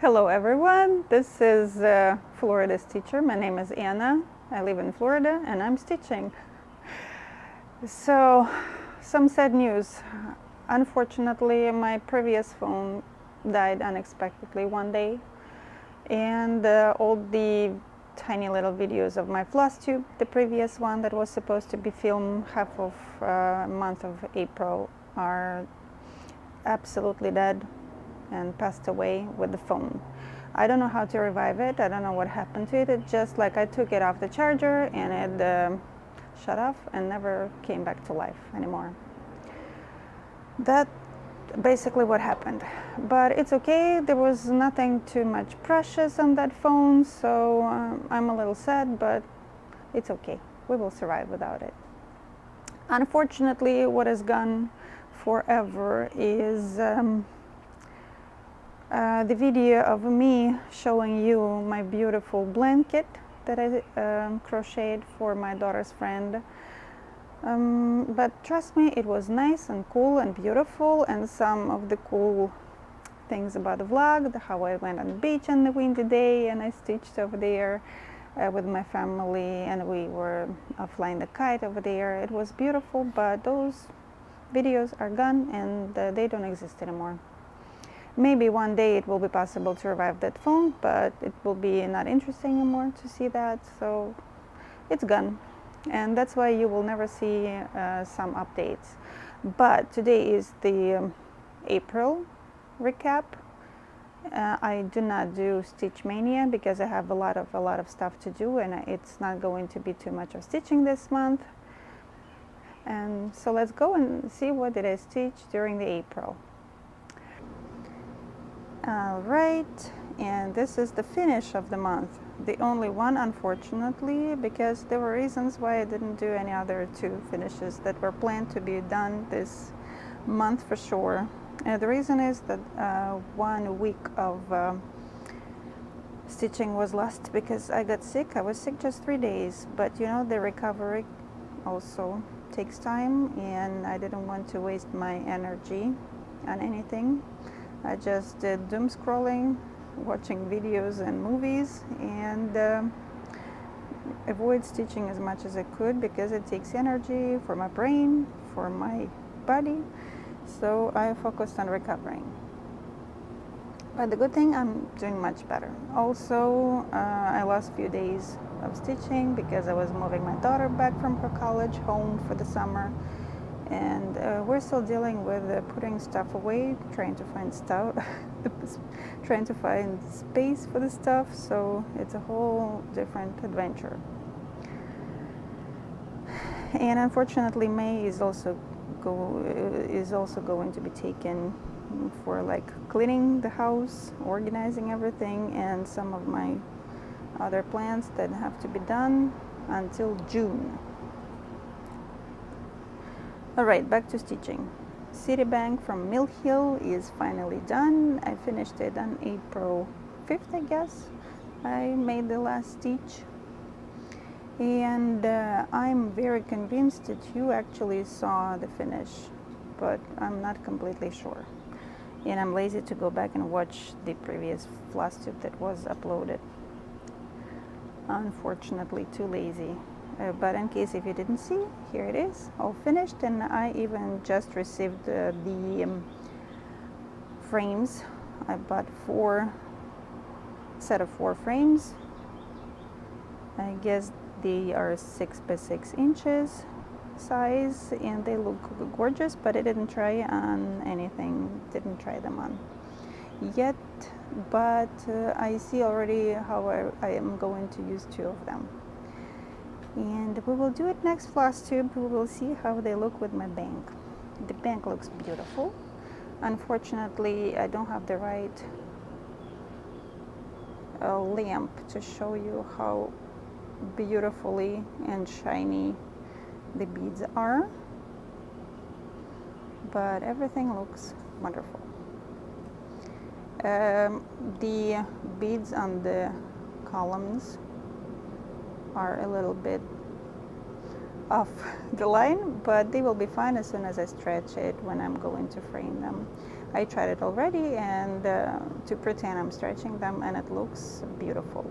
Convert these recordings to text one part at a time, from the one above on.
Hello everyone, this is Florida Stitcher. My name is Anna. I live in Florida and I'm stitching. So, some sad news. Unfortunately, my previous phone died unexpectedly one day, and all the tiny little videos of my Flosstube, the previous one that was supposed to be filmed half of month of April, are absolutely dead and passed away with the phone. I don't know how to revive it. I don't know what happened to it. It's just like I took it off the charger and it shut off and never came back to life anymore. That basically what happened. But it's okay. There was nothing too much precious on that phone, so I'm a little sad, but it's okay. We will survive without it. Unfortunately, what is gone forever is the video of me showing you my beautiful blanket that I crocheted for my daughter's friend. But trust me, it was nice and cool and beautiful, and some of the cool things about the vlog, how I went on the beach on the windy day and I stitched over there with my family, and we were flying the kite over there. It was beautiful, but those videos are gone and they don't exist anymore. Maybe one day it will be possible to revive that phone, but it will be not interesting anymore to see that, so it's gone. And that's why you will never see some updates. But today is the April recap. I do not do Stitch Mania because I have a lot of stuff to do, and it's not going to be too much of stitching this month. And so let's go and see what did I stitch during the April. Alright, and this is the finish of the month. The only one, unfortunately, because there were reasons why I didn't do any other two finishes that were planned to be done this month for sure. The reason is that 1 week of stitching was lost because I got sick. I was sick just 3 days, but you know, the recovery also takes time, and I didn't want to waste my energy on anything. I just did doom scrolling, watching videos and movies, and avoid stitching as much as I could because it takes energy for my brain, for my body. So I focused on recovering. But the good thing, I'm doing much better. Also, I lost a few days of stitching because I was moving my daughter back from her college home for the summer. And we're still dealing with putting stuff away, trying to find stuff, trying to find space for the stuff. So it's a whole different adventure. And unfortunately, May is also going to be taken for like cleaning the house, organizing everything, and some of my other plans that have to be done until June. Alright, back to stitching. Citibank from Mill Hill is finally done. I finished it on April 5th, I guess. I made the last stitch. And I'm very convinced that you actually saw the finish, but I'm not completely sure. And I'm lazy to go back and watch the previous Flosstube that was uploaded. Unfortunately, too lazy. But in case if you didn't see, here it is, all finished, and I even just received the frames. I bought 4 set of 4 frames. I guess they are 6 by 6 inches size, and they look gorgeous, but I didn't try on anything, didn't try them on yet, but I see already how I am going to use 2 of them. And we will do it next Flosstube. We will see how they look with my bank. The bank looks beautiful. Unfortunately, I don't have the right lamp to show you how beautifully and shiny the beads are, but everything looks wonderful. The beads on the columns are a little bit off the line, but they will be fine as soon as I stretch it when I'm going to frame them. I tried it already, and to pretend I'm stretching them, and it looks beautiful.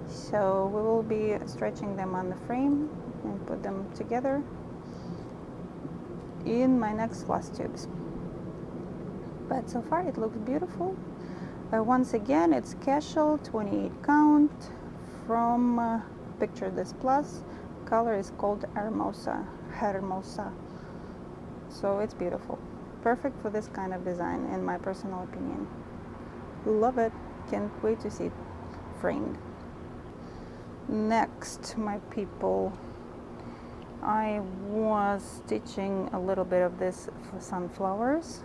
So we will be stretching them on the frame and put them together in my next floss tubes. But so far it looks beautiful. Once again, it's casual, 28 count from Picture This Plus. Color is called Hermosa. So it's beautiful. Perfect for this kind of design, in my personal opinion. Love it. Can't wait to see it framed. Next, my people, I was stitching a little bit of this for sunflowers.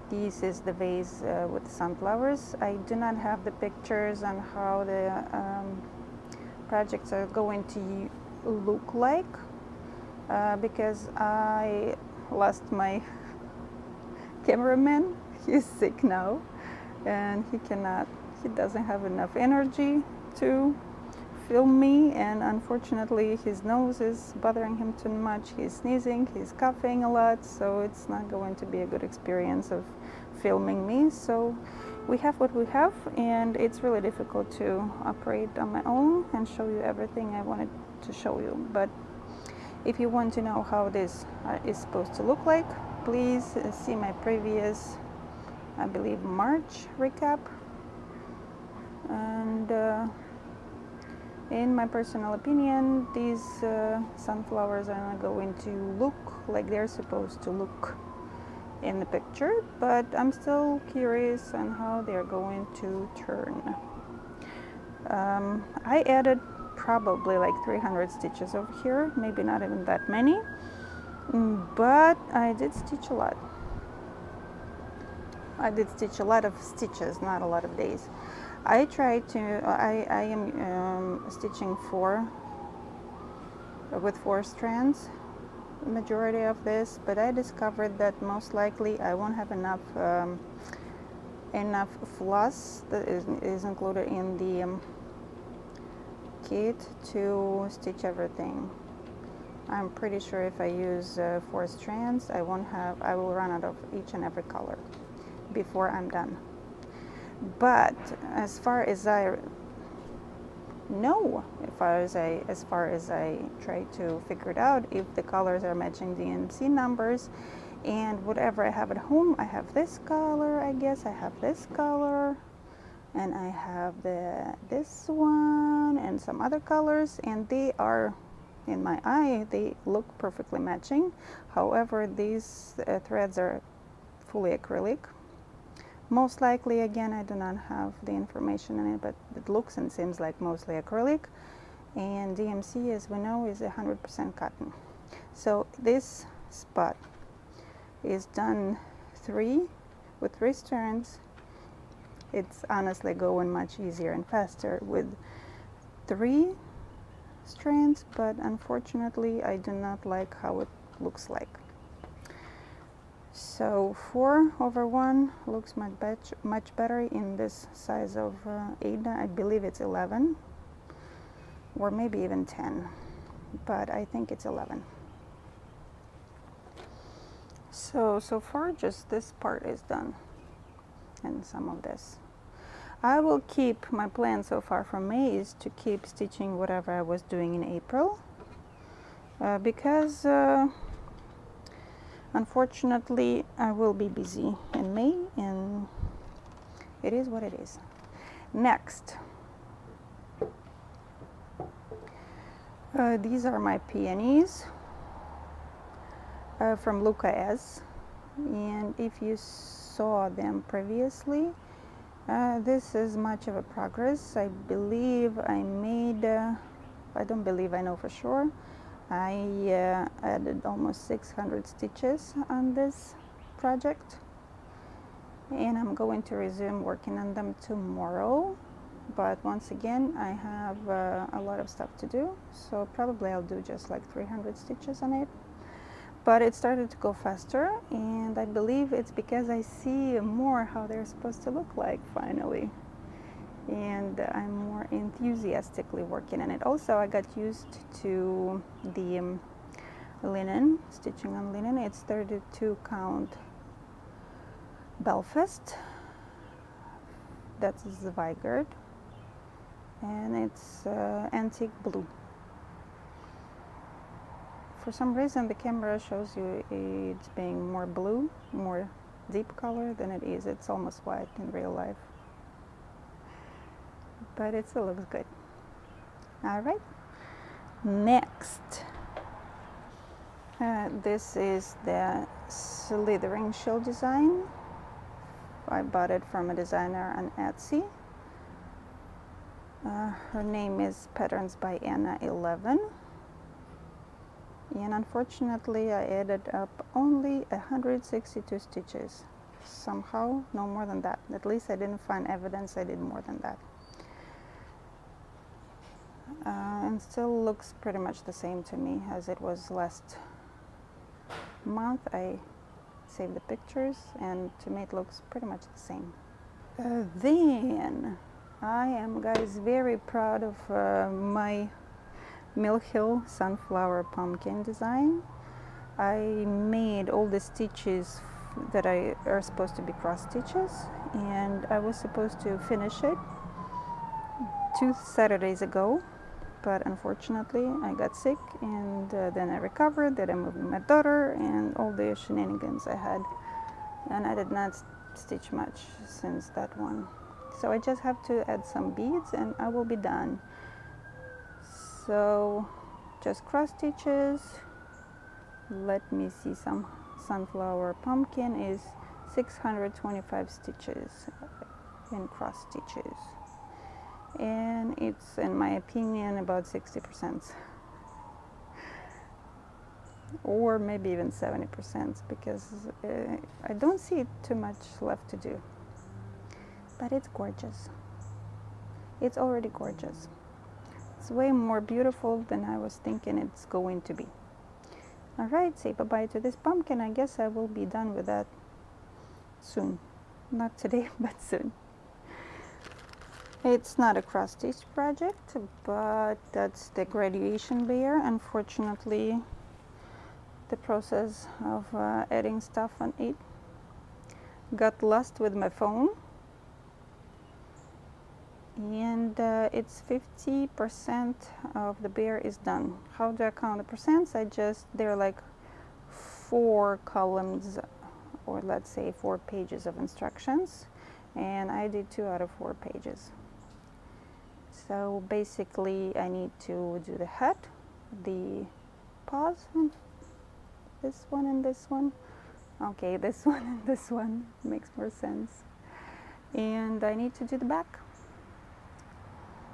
This is the vase with sunflowers. I do not have the pictures on how the projects are going to look like because I lost my cameraman. He's sick now, and he doesn't have enough energy to film me, and unfortunately his nose is bothering him too much. He's sneezing, he's coughing a lot, so it's not going to be a good experience of filming me. So we have what we have, and it's really difficult to operate on my own and show you everything I wanted to show you. But if you want to know how this is supposed to look like, please see my previous, I believe, March recap. And in my personal opinion, these sunflowers are not going to look like they're supposed to look in the picture, but I'm still curious on how they're going to turn. I added probably like 300 stitches over here, maybe not even that many, but I did stitch a lot. I did stitch a lot of stitches, not a lot of days. I am stitching with 4 strands, the majority of this, but I discovered that most likely I won't have enough floss that is included in the kit to stitch everything. I'm pretty sure if I use 4 strands, I will run out of each and every color before I'm done. But as far as I know, as far as I try to figure it out, if the colors are matching the DMC numbers, and whatever I have at home, I have this color, I guess I have this color, and I have this one and some other colors, and they are, in my eye, they look perfectly matching. However, these threads are fully acrylic. Most likely, again, I do not have the information in it, but it looks and seems like mostly acrylic, and DMC, as we know, is 100% cotton. So this spot is done with 3 strands. It's honestly going much easier and faster with 3 strands, but unfortunately I do not like how it looks like. So 4/1 looks much better in this size of Aida. I believe it's 11 or maybe even 10, but I think it's 11. So far just this part is done, and some of this. I will keep, my plan so far from May is to keep stitching whatever I was doing in April, because unfortunately I will be busy in May, and it is what it is. Next, these are my peonies from Luca S, and if you saw them previously, this is much of a progress. I believe I made, I don't believe, I know for sure, I added almost 600 stitches on this project, and I'm going to resume working on them tomorrow. But once again, I have a lot of stuff to do, so probably I'll do just like 300 stitches on it. But it started to go faster, and I believe it's because I see more how they're supposed to look like finally, and I'm more enthusiastically working on it. Also, I got used to the linen, stitching on linen. It's 32 count Belfast. That's the Vigard, and it's antique blue. For some reason the camera shows you it's being more blue, more deep color than it is. It's almost white in real life, but it still looks good. All right, next. This is the slithering shell design. I bought it from a designer on Etsy. Her name is Patterns by Anna 11. And unfortunately I added up only 162 stitches. Somehow no more than that. At least I didn't find evidence I did more than that. And still looks pretty much the same to me as it was last month. I saved the pictures and to me it looks pretty much the same. Then I am, guys, very proud of my Mill Hill sunflower pumpkin design. I made all the stitches that are supposed to be cross stitches, and I was supposed to finish it 2 Saturdays ago, but unfortunately I got sick, and then I recovered, then I moved with my daughter and all the shenanigans I had, and I did not stitch much since that one. So I just have to add some beads and I will be done. So just cross stitches. Let me see, some sunflower pumpkin is 625 stitches in cross stitches, and it's, in my opinion, about 60%, or maybe even 70%, because I don't see too much left to do. But it's gorgeous. It's already gorgeous. It's way more beautiful than I was thinking it's going to be. Alright, say bye-bye to this pumpkin. I guess I will be done with that soon. Not today, but soon. It's not a cross-stitch project, but that's the graduation bear. Unfortunately, the process of adding stuff on it got lost with my phone. And it's 50% of the bear is done. How do I count the percents? They're like 4 columns, or let's say 4 pages of instructions, and I did 2 out of 4 pages. So basically I need to do the head, the paws, this one and this one. Okay, this one and this one makes more sense. And I need to do the back.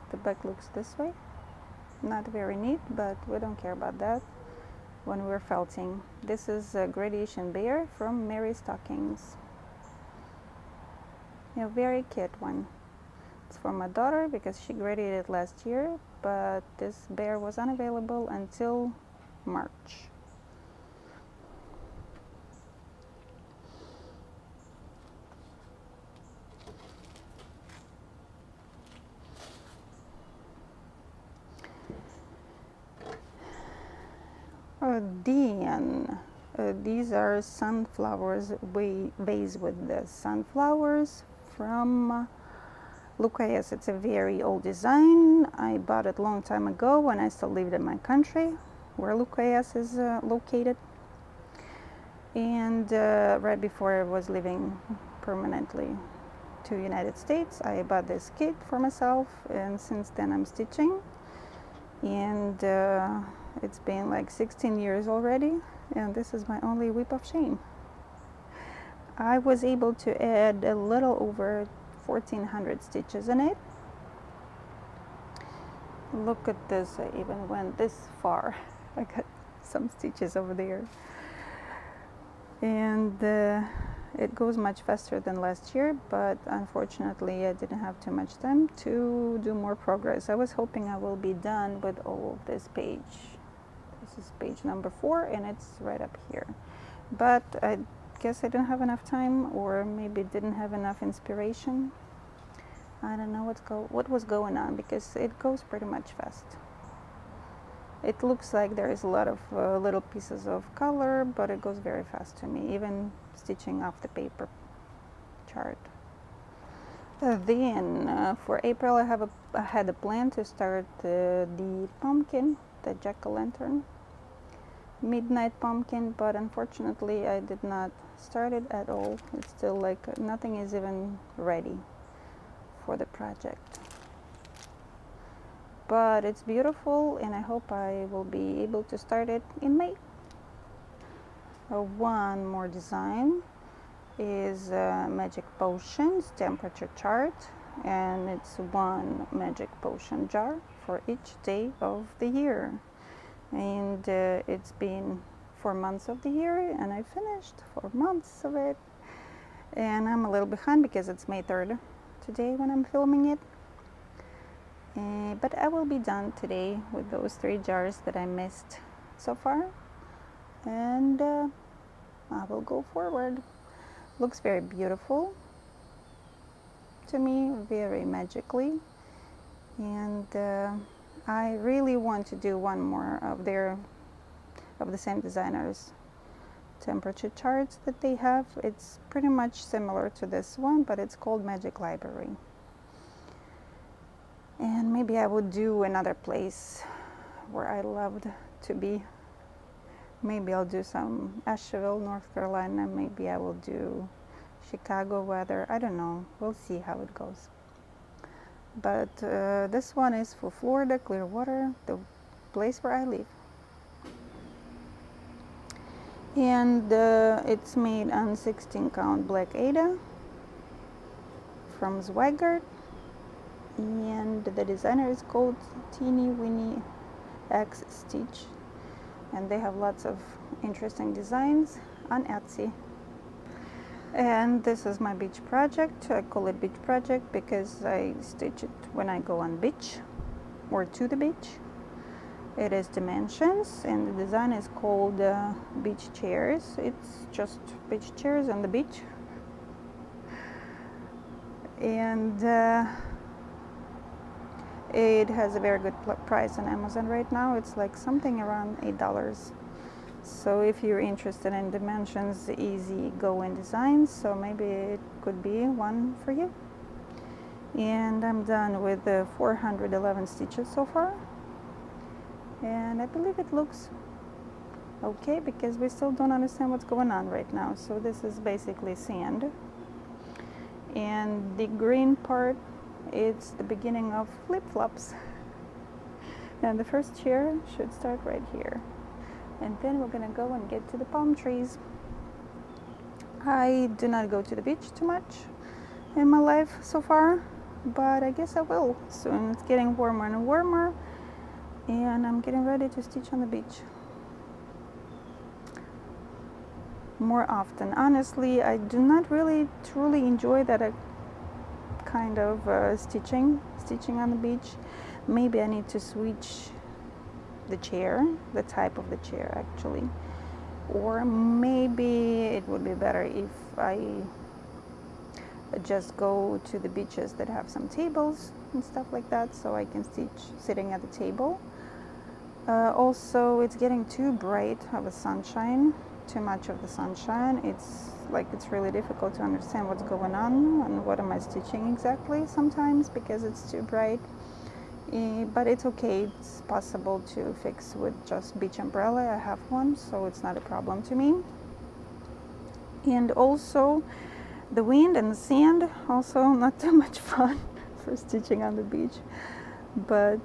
The back looks this way. Not very neat, but we don't care about that when we're felting. This is a gradation bear from Mary Stockings. A very cute one. It's for my daughter because she graduated last year, but this bear was unavailable until March. These are sunflowers, vase with the sunflowers from Lucas. It's a very old design. I bought it a long time ago when I still lived in my country, where Lucas is located. And right before I was living permanently to United States, I bought this kit for myself, and since then I'm stitching. And it's been like 16 years already, and this is my only whip of shame. I was able to add a little over 1,400 stitches in it. Look at this, I even went this far. I got some stitches over there. And it goes much faster than last year, but unfortunately I didn't have too much time to do more progress. I was hoping I will be done with all of this page. This is page number 4, and it's right up here. But I guess I didn't have enough time, or maybe didn't have enough inspiration. I don't know what was going on, because it goes pretty much fast. It looks like there is a lot of little pieces of color, but it goes very fast to me, even stitching off the paper. chart. Then for April I had a plan to start the pumpkin, the jack-o'-lantern midnight pumpkin, but unfortunately I did not start it at all. It's still like nothing is even ready for the project. But it's beautiful and I hope I will be able to start it in May. One more design is magic potions temperature chart, and it's one magic potion jar for each day of the year. And it's been 4 months of the year and I finished 4 months of it, and I'm a little behind because it's May 3rd today when I'm filming it. But I will be done today with those 3 jars that I missed so far, and I will go forward. Looks very beautiful to me, very magically, and I really want to do one more of the same designers temperature charts that they have. It's pretty much similar to this one, but it's called Magic Library. And maybe I would do another place where I loved to be. Maybe I'll do some Asheville, North Carolina. Maybe I will do Chicago weather. I don't know. We'll see how it goes. But this one is for Florida, Clearwater, the place where I live. And it's made on 16 count black Aida from Zweigart. And the designer is called Teeny Weeny X Stitch. And they have lots of interesting designs on Etsy. And this is my beach project. I call it beach project because I stitch it when I go on beach or to the beach. It is dimensions, and the design is called beach chairs. It's just beach chairs on the beach. And it has a very good price on Amazon right now. It's like something around $8. So if you're interested in dimensions, easy going designs, so maybe it could be one for you. And I'm done with the 411 stitches so far, and I believe it looks okay because we still don't understand what's going on right now. So this is basically sand, and the green part, it's the beginning of flip-flops. And the first chair should start right here. And then we're gonna go and get to the palm trees. I do not go to the beach too much in my life so far, but I guess I will soon. It's getting warmer and warmer, and I'm getting ready to stitch on the beach more often. Honestly, I do not really truly enjoy that kind of stitching on the beach. Maybe I need to switch the chair, the type of the chair actually, or maybe it would be better if I just go to the beaches that have some tables and stuff like that, so I can stitch sitting at the table. Also, it's getting too bright of a sunshine, too much of the sunshine. It's really difficult to understand what's going on and what am I stitching exactly sometimes because it's too bright. But it's okay, it's possible to fix with just beach umbrella. I have one, so it's not a problem to me. And also the wind and the sand, also not too much fun for stitching on the beach, but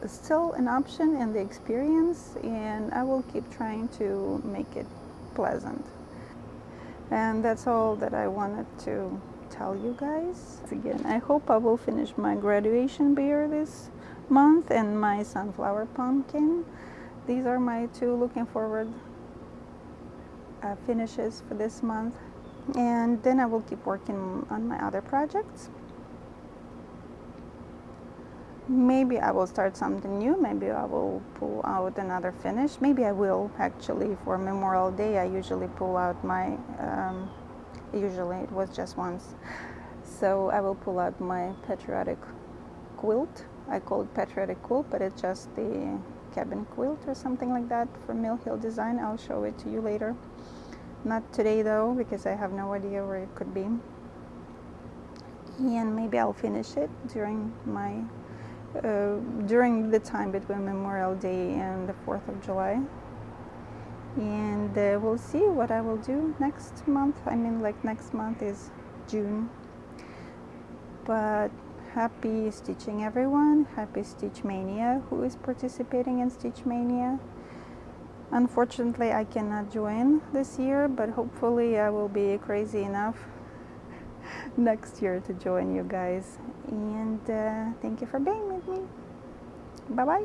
still an option in the experience, and I will keep trying to make it pleasant. And that's all that I wanted to tell you guys. Again, I hope I will finish my graduation bear this month and my sunflower pumpkin. These are my 2 looking forward finishes for this month, and then I will keep working on my other projects. Maybe I will start something new. Maybe I will pull out another finish. Maybe I will actually for Memorial Day. I usually pull out my usually it was just once, so I will pull out my patriotic quilt. I call it patriotic quilt, but it's just the cabin quilt or something like that from Mill Hill Design. I'll show it to you later. Not today though, because I have no idea where it could be. And maybe I'll finish it during my during the time between Memorial Day and the 4th of July. And we'll see what I will do next month. I mean, like, next month is June. But happy stitching, everyone. Happy Stitch Mania, who is participating in Stitch Mania. Unfortunately, I cannot join this year, but hopefully I will be crazy enough next year to join you guys. And thank you for being with me. Bye bye.